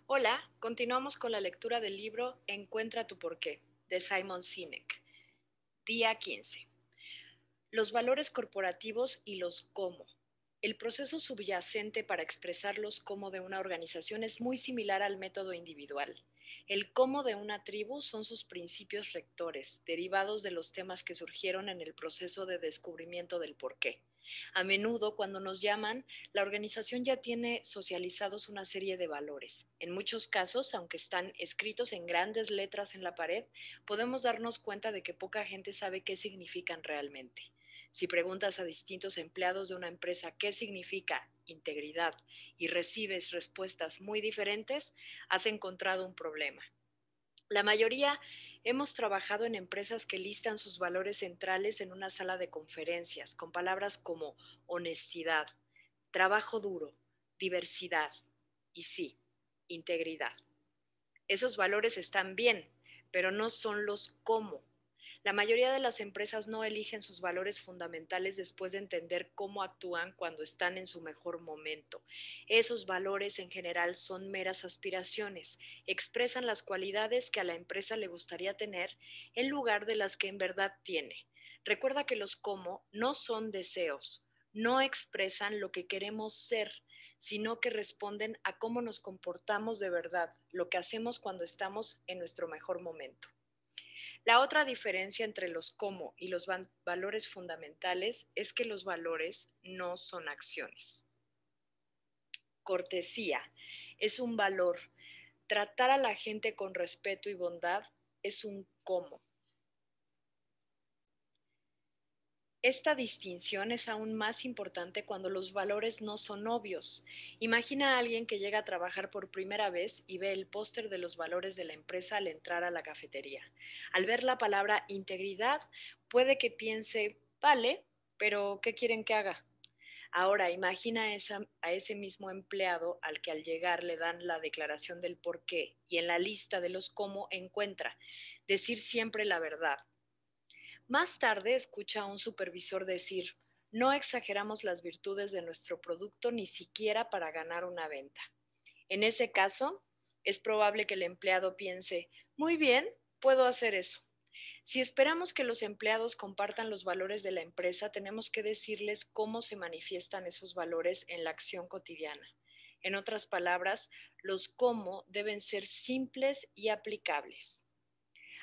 Hola, continuamos con la lectura del libro Encuentra tu porqué, de Simon Sinek. Día 15. Los valores corporativos y los cómo. El proceso subyacente para expresar los cómo de una organización es muy similar al método individual. El cómo de una tribu son sus principios rectores, derivados de los temas que surgieron en el proceso de descubrimiento del porqué. A menudo, cuando nos llaman, la organización ya tiene socializados una serie de valores. En muchos casos, aunque están escritos en grandes letras en la pared, podemos darnos cuenta de que poca gente sabe qué significan realmente. Si preguntas a distintos empleados de una empresa qué significa integridad y recibes respuestas muy diferentes, has encontrado un problema. La mayoría hemos trabajado en empresas que listan sus valores centrales en una sala de conferencias con palabras como honestidad, trabajo duro, diversidad y sí, integridad. Esos valores están bien, pero no son los cómo. La mayoría de las empresas no eligen sus valores fundamentales después de entender cómo actúan cuando están en su mejor momento. Esos valores en general son meras aspiraciones, expresan las cualidades que a la empresa le gustaría tener en lugar de las que en verdad tiene. Recuerda que los cómo no son deseos, no expresan lo que queremos ser, sino que responden a cómo nos comportamos de verdad, lo que hacemos cuando estamos en nuestro mejor momento. La otra diferencia entre los cómo y los valores fundamentales es que los valores no son acciones. Cortesía es un valor. Tratar a la gente con respeto y bondad es un cómo. Esta distinción es aún más importante cuando los valores no son obvios. Imagina a alguien que llega a trabajar por primera vez y ve el póster de los valores de la empresa al entrar a la cafetería. Al ver la palabra integridad, puede que piense, vale, pero ¿qué quieren que haga? Ahora, imagina a ese mismo empleado al que al llegar le dan la declaración del por qué y en la lista de los cómo encuentra decir siempre la verdad. Más tarde escucha a un supervisor decir, no exageramos las virtudes de nuestro producto ni siquiera para ganar una venta. En ese caso, es probable que el empleado piense, muy bien, puedo hacer eso. Si esperamos que los empleados compartan los valores de la empresa, tenemos que decirles cómo se manifiestan esos valores en la acción cotidiana. En otras palabras, los cómo deben ser simples y aplicables.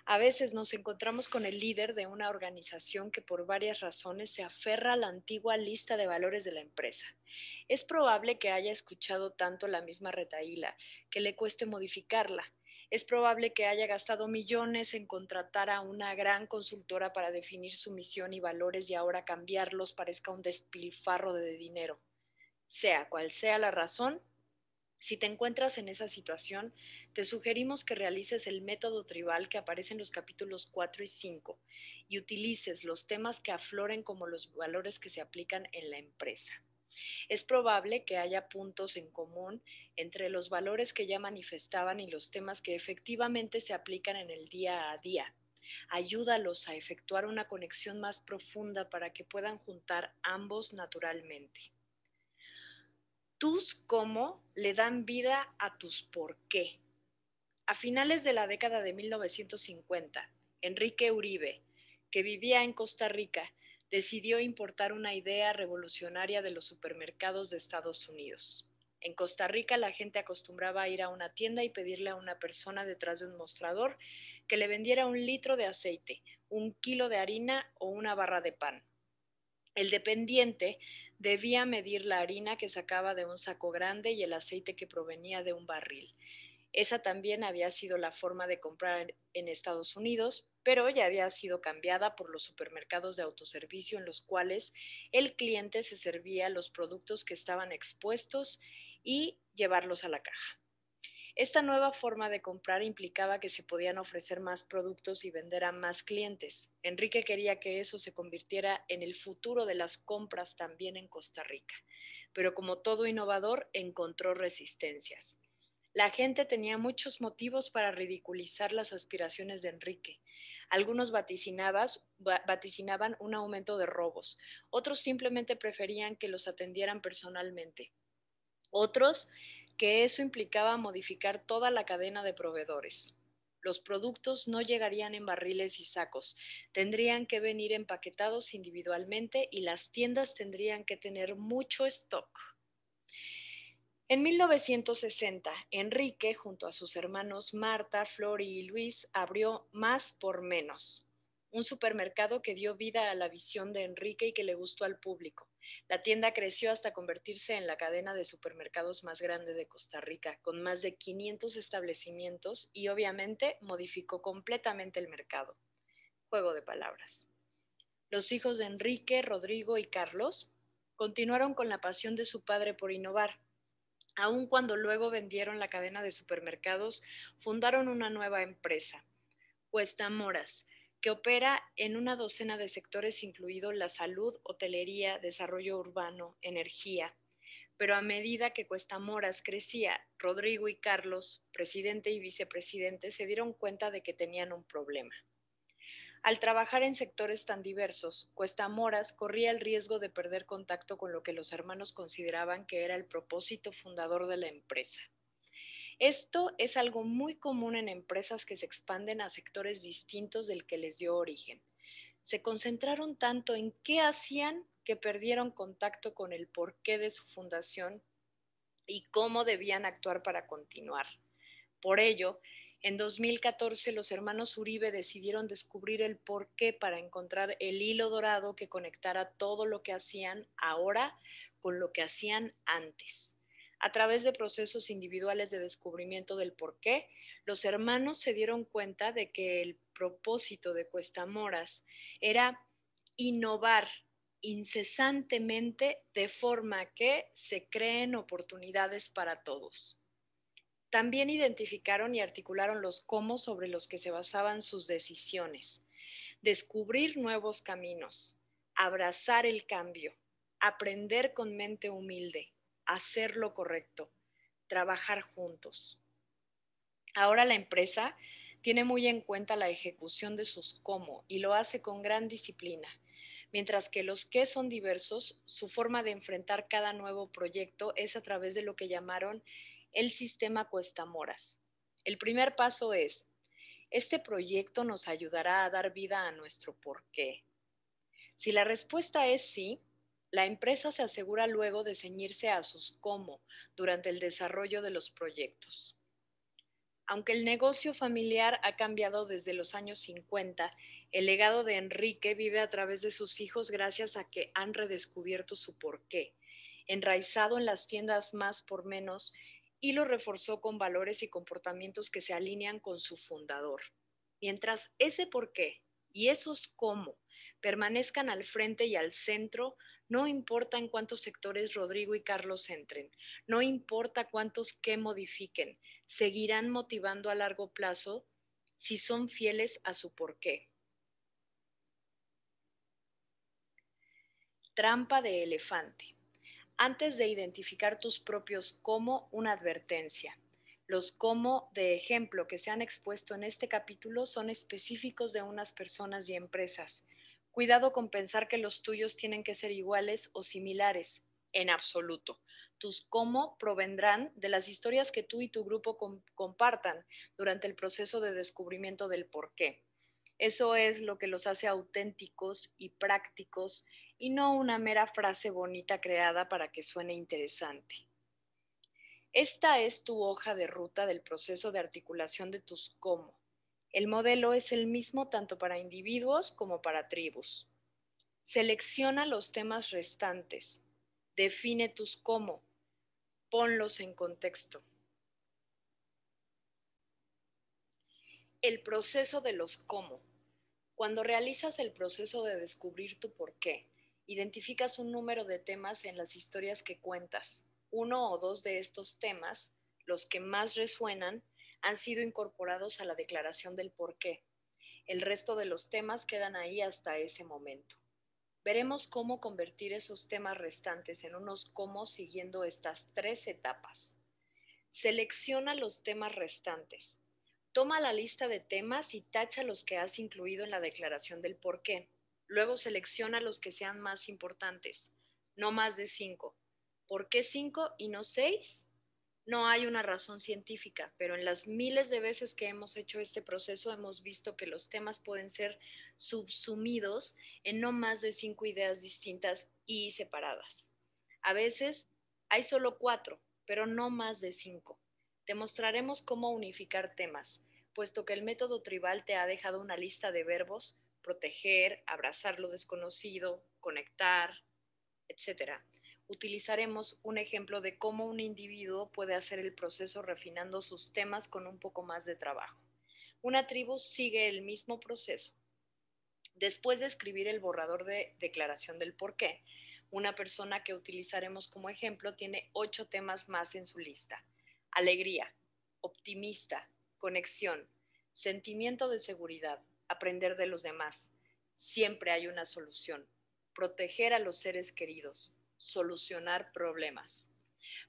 A veces nos encontramos con el líder de una organización que por varias razones se aferra a la antigua lista de valores de la empresa. Es probable que haya escuchado tanto la misma retahíla que le cueste modificarla. Es probable que haya gastado millones en contratar a una gran consultora para definir su misión y valores y ahora cambiarlos parezca un despilfarro de dinero. Sea cual sea la razón, si te encuentras en esa situación, te sugerimos que realices el método tribal que aparece en los capítulos 4 y 5 y utilices los temas que afloren como los valores que se aplican en la empresa. Es probable que haya puntos en común entre los valores que ya manifestaban y los temas que efectivamente se aplican en el día a día. Ayúdalos a efectuar una conexión más profunda para que puedan juntar ambos naturalmente. Tus cómo le dan vida a tus por qué. A finales de la década de 1950, Enrique Uribe, que vivía en Costa Rica, decidió importar una idea revolucionaria de los supermercados de Estados Unidos. En Costa Rica la gente acostumbraba a ir a una tienda y pedirle a una persona detrás de un mostrador que le vendiera un litro de aceite, un kilo de harina o una barra de pan. El dependiente debía medir la harina que sacaba de un saco grande y el aceite que provenía de un barril. Esa también había sido la forma de comprar en Estados Unidos, pero ya había sido cambiada por los supermercados de autoservicio en los cuales el cliente se servía los productos que estaban expuestos y llevarlos a la caja. Esta nueva forma de comprar implicaba que se podían ofrecer más productos y vender a más clientes. Enrique quería que eso se convirtiera en el futuro de las compras también en Costa Rica, pero como todo innovador encontró resistencias. La gente tenía muchos motivos para ridiculizar las aspiraciones de Enrique. Algunos vaticinaban un aumento de robos, otros simplemente preferían que los atendieran personalmente. Otros que eso implicaba modificar toda la cadena de proveedores. Los productos no llegarían en barriles y sacos, tendrían que venir empaquetados individualmente y las tiendas tendrían que tener mucho stock. En 1960, Enrique, junto a sus hermanos Marta, Flori y Luis, abrió Más por Menos, un supermercado que dio vida a la visión de Enrique y que le gustó al público. La tienda creció hasta convertirse en la cadena de supermercados más grande de Costa Rica, con más de 500 establecimientos y obviamente modificó completamente el mercado. Juego de palabras. Los hijos de Enrique, Rodrigo y Carlos continuaron con la pasión de su padre por innovar. Aun cuando luego vendieron la cadena de supermercados, fundaron una nueva empresa, Cuesta Moras, que opera en una docena de sectores, incluido la salud, hotelería, desarrollo urbano, energía. Pero a medida que Cuesta Moras crecía, Rodrigo y Carlos, presidente y vicepresidente, se dieron cuenta de que tenían un problema. Al trabajar en sectores tan diversos, Cuesta Moras corría el riesgo de perder contacto con lo que los hermanos consideraban que era el propósito fundador de la empresa. Esto es algo muy común en empresas que se expanden a sectores distintos del que les dio origen. Se concentraron tanto en qué hacían que perdieron contacto con el porqué de su fundación y cómo debían actuar para continuar. Por ello, en 2014 los hermanos Uribe decidieron descubrir el porqué para encontrar el hilo dorado que conectara todo lo que hacían ahora con lo que hacían antes. A través de procesos individuales de descubrimiento del porqué, los hermanos se dieron cuenta de que el propósito de Cuestamoras era innovar incesantemente de forma que se creen oportunidades para todos. También identificaron y articularon los cómo sobre los que se basaban sus decisiones, descubrir nuevos caminos, abrazar el cambio, aprender con mente humilde, hacer lo correcto, trabajar juntos. Ahora la empresa tiene muy en cuenta la ejecución de sus cómo y lo hace con gran disciplina. Mientras que los qué son diversos, su forma de enfrentar cada nuevo proyecto es a través de lo que llamaron el sistema Cuestamoras. El primer paso es, este proyecto nos ayudará a dar vida a nuestro porqué. Si la respuesta es sí, la empresa se asegura luego de ceñirse a sus cómo durante el desarrollo de los proyectos. Aunque el negocio familiar ha cambiado desde los años 50, el legado de Enrique vive a través de sus hijos gracias a que han redescubierto su porqué, enraizado en las tiendas Más por Menos, y lo reforzó con valores y comportamientos que se alinean con su fundador. Mientras ese porqué y esos cómo permanezcan al frente y al centro, no importa en cuántos sectores Rodrigo y Carlos entren, no importa cuántos qué modifiquen, seguirán motivando a largo plazo si son fieles a su porqué. Trampa de elefante. Antes de identificar tus propios cómo, una advertencia. Los cómo de ejemplo que se han expuesto en este capítulo son específicos de unas personas y empresas. Cuidado con pensar que los tuyos tienen que ser iguales o similares. En absoluto. Tus cómo provendrán de las historias que tú y tu grupo compartan durante el proceso de descubrimiento del porqué. Eso es lo que los hace auténticos y prácticos y no una mera frase bonita creada para que suene interesante. Esta es tu hoja de ruta del proceso de articulación de tus cómo. El modelo es el mismo tanto para individuos como para tribus. Selecciona los temas restantes. Define tus cómo. Ponlos en contexto. El proceso de los cómo. Cuando realizas el proceso de descubrir tu porqué, identificas un número de temas en las historias que cuentas. Uno o dos de estos temas, los que más resuenan, han sido incorporados a la declaración del porqué. El resto de los temas quedan ahí hasta ese momento. Veremos cómo convertir esos temas restantes en unos cómo siguiendo estas tres etapas. Selecciona los temas restantes. Toma la lista de temas y tacha los que has incluido en la declaración del porqué. Luego selecciona los que sean más importantes, no más de 5. ¿Por qué 5 y no 6? No hay una razón científica, pero en las miles de veces que hemos hecho este proceso hemos visto que los temas pueden ser subsumidos en no más de 5 ideas distintas y separadas. A veces hay solo 4, pero no más de 5. Te mostraremos cómo unificar temas, puesto que el método tribal te ha dejado una lista de verbos: proteger, abrazar lo desconocido, conectar, etcétera. Utilizaremos un ejemplo de cómo un individuo puede hacer el proceso refinando sus temas con un poco más de trabajo. Una tribu sigue el mismo proceso. Después de escribir el borrador de declaración del porqué, una persona que utilizaremos como ejemplo tiene 8 temas más en su lista: alegría, optimista, conexión, sentimiento de seguridad, aprender de los demás, siempre hay una solución, proteger a los seres queridos, solucionar problemas.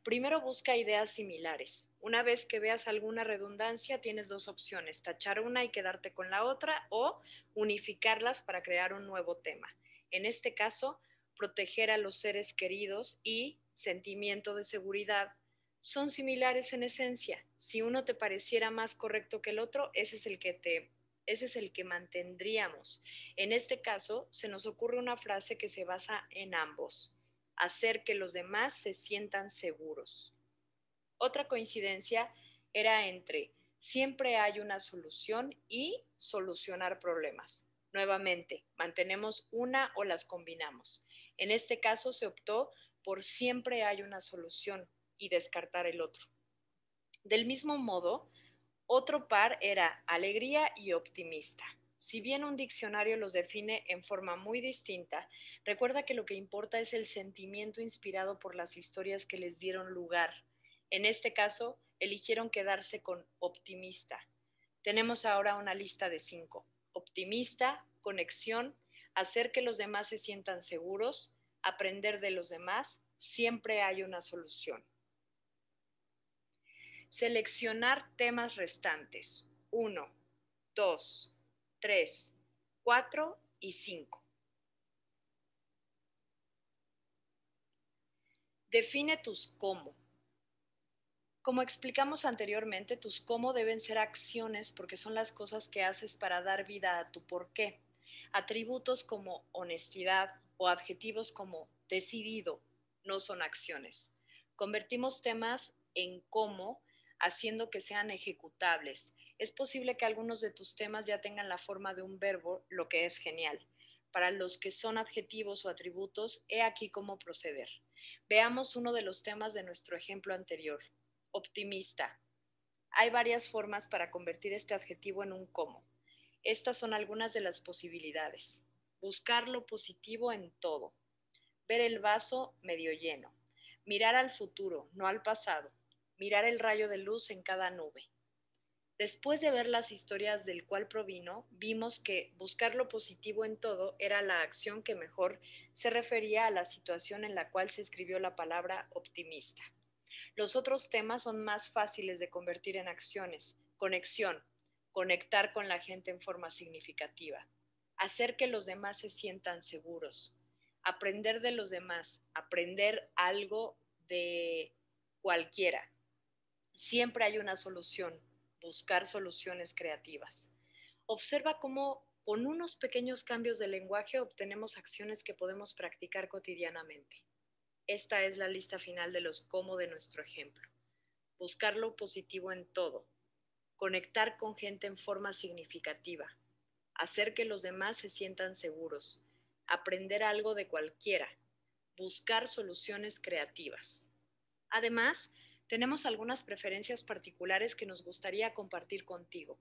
Primero busca ideas similares. Una vez que veas alguna redundancia, tienes dos opciones: tachar una y quedarte con la otra, o unificarlas para crear un nuevo tema. En este caso, proteger a los seres queridos y sentimiento de seguridad son similares en esencia. Si uno te pareciera más correcto que el otro, ese es el que mantendríamos. En este caso, se nos ocurre una frase que se basa en ambos: hacer que los demás se sientan seguros. Otra coincidencia era entre siempre hay una solución y solucionar problemas. Nuevamente, mantenemos una o las combinamos. En este caso se optó por siempre hay una solución y descartar el otro. Del mismo modo, otro par era alegría y optimista. Si bien un diccionario los define en forma muy distinta, recuerda que lo que importa es el sentimiento inspirado por las historias que les dieron lugar. En este caso, eligieron quedarse con optimista. Tenemos ahora una lista de 5: optimista, conexión, hacer que los demás se sientan seguros, aprender de los demás, siempre hay una solución. Seleccionar temas restantes: 1, 2, 3, 4 y 5. Define tus cómo. Como explicamos anteriormente, tus cómo deben ser acciones porque son las cosas que haces para dar vida a tu por qué. Atributos como honestidad o adjetivos como decidido no son acciones. Convertimos temas en cómo, haciendo que sean ejecutables. Es posible que algunos de tus temas ya tengan la forma de un verbo, lo que es genial. Para los que son adjetivos o atributos, he aquí cómo proceder. Veamos uno de los temas de nuestro ejemplo anterior: optimista. Hay varias formas para convertir este adjetivo en un cómo. Estas son algunas de las posibilidades: buscar lo positivo en todo, ver el vaso medio lleno, mirar al futuro, no al pasado, mirar el rayo de luz en cada nube. Después de ver las historias del cual provino, vimos que buscar lo positivo en todo era la acción que mejor se refería a la situación en la cual se escribió la palabra optimista. Los otros temas son más fáciles de convertir en acciones: conexión, conectar con la gente en forma significativa; hacer que los demás se sientan seguros; aprender de los demás, aprender algo de cualquiera. Siempre hay una solución, buscar soluciones creativas. Observa cómo con unos pequeños cambios de lenguaje obtenemos acciones que podemos practicar cotidianamente. Esta es la lista final de los cómo de nuestro ejemplo: buscar lo positivo en todo, conectar con gente en forma significativa, hacer que los demás se sientan seguros, aprender algo de cualquiera, buscar soluciones creativas. Además, tenemos algunas preferencias particulares que nos gustaría compartir contigo.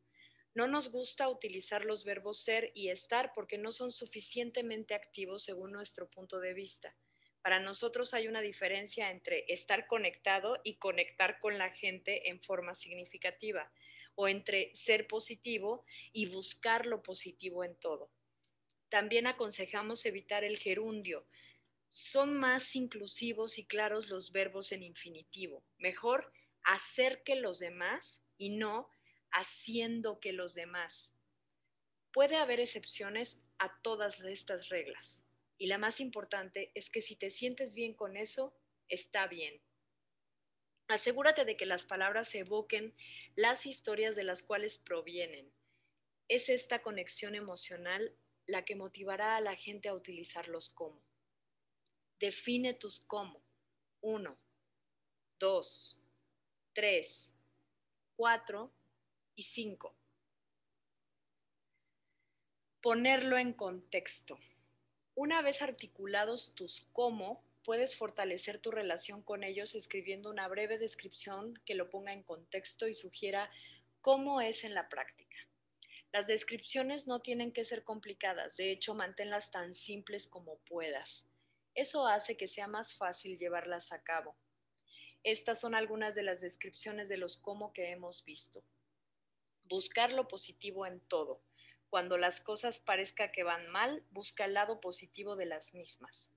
No nos gusta utilizar los verbos ser y estar porque no son suficientemente activos según nuestro punto de vista. Para nosotros hay una diferencia entre estar conectado y conectar con la gente en forma significativa, o entre ser positivo y buscar lo positivo en todo. También aconsejamos evitar el gerundio. Son más inclusivos y claros los verbos en infinitivo. Mejor hacer que los demás y no haciendo que los demás. Puede haber excepciones a todas estas reglas, y la más importante es que si te sientes bien con eso, está bien. Asegúrate de que las palabras evoquen las historias de las cuales provienen. Es esta conexión emocional la que motivará a la gente a utilizarlos como. Define tus cómo. 1, 2, 3, 4 y 5. Ponerlo en contexto. Una vez articulados tus cómo, puedes fortalecer tu relación con ellos escribiendo una breve descripción que lo ponga en contexto y sugiera cómo es en la práctica. Las descripciones no tienen que ser complicadas, de hecho, manténlas tan simples como puedas. Eso hace que sea más fácil llevarlas a cabo. Estas son algunas de las descripciones de los cómo que hemos visto. Buscar lo positivo en todo. Cuando las cosas parezca que van mal, busca el lado positivo de las mismas.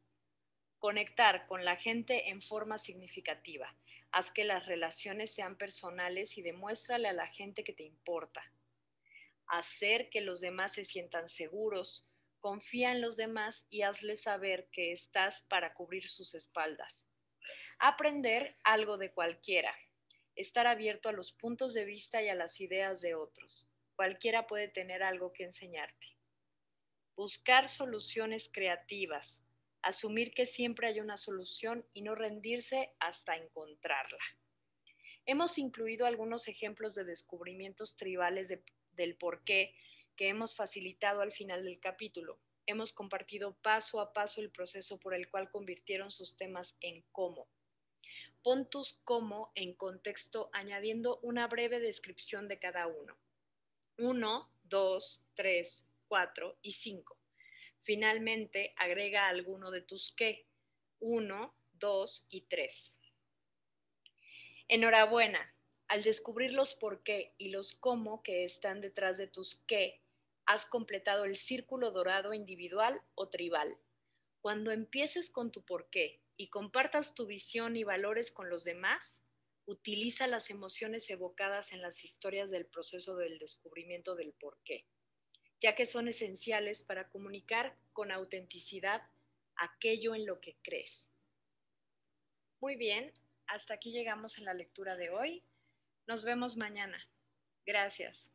Conectar con la gente en forma significativa. Haz que las relaciones sean personales y demuéstrale a la gente que te importa. Hacer que los demás se sientan seguros. Confía en los demás y hazles saber que estás para cubrir sus espaldas. Aprender algo de cualquiera. Estar abierto a los puntos de vista y a las ideas de otros. Cualquiera puede tener algo que enseñarte. Buscar soluciones creativas. Asumir que siempre hay una solución y no rendirse hasta encontrarla. Hemos incluido algunos ejemplos de descubrimientos tribales del porqué que hemos facilitado al final del capítulo. Hemos compartido paso a paso el proceso por el cual convirtieron sus temas en cómo. Pon tus cómo en contexto añadiendo una breve descripción de cada uno. 1, 2, 3, 4 y 5. Finalmente, agrega alguno de tus qué. 1, 2 y 3. Enhorabuena. Al descubrir los por qué y los cómo que están detrás de tus qué, has completado el círculo dorado individual o tribal. Cuando empieces con tu por qué y compartas tu visión y valores con los demás, utiliza las emociones evocadas en las historias del proceso del descubrimiento del por qué, ya que son esenciales para comunicar con autenticidad aquello en lo que crees. Muy bien, hasta aquí llegamos en la lectura de hoy. Nos vemos mañana. Gracias.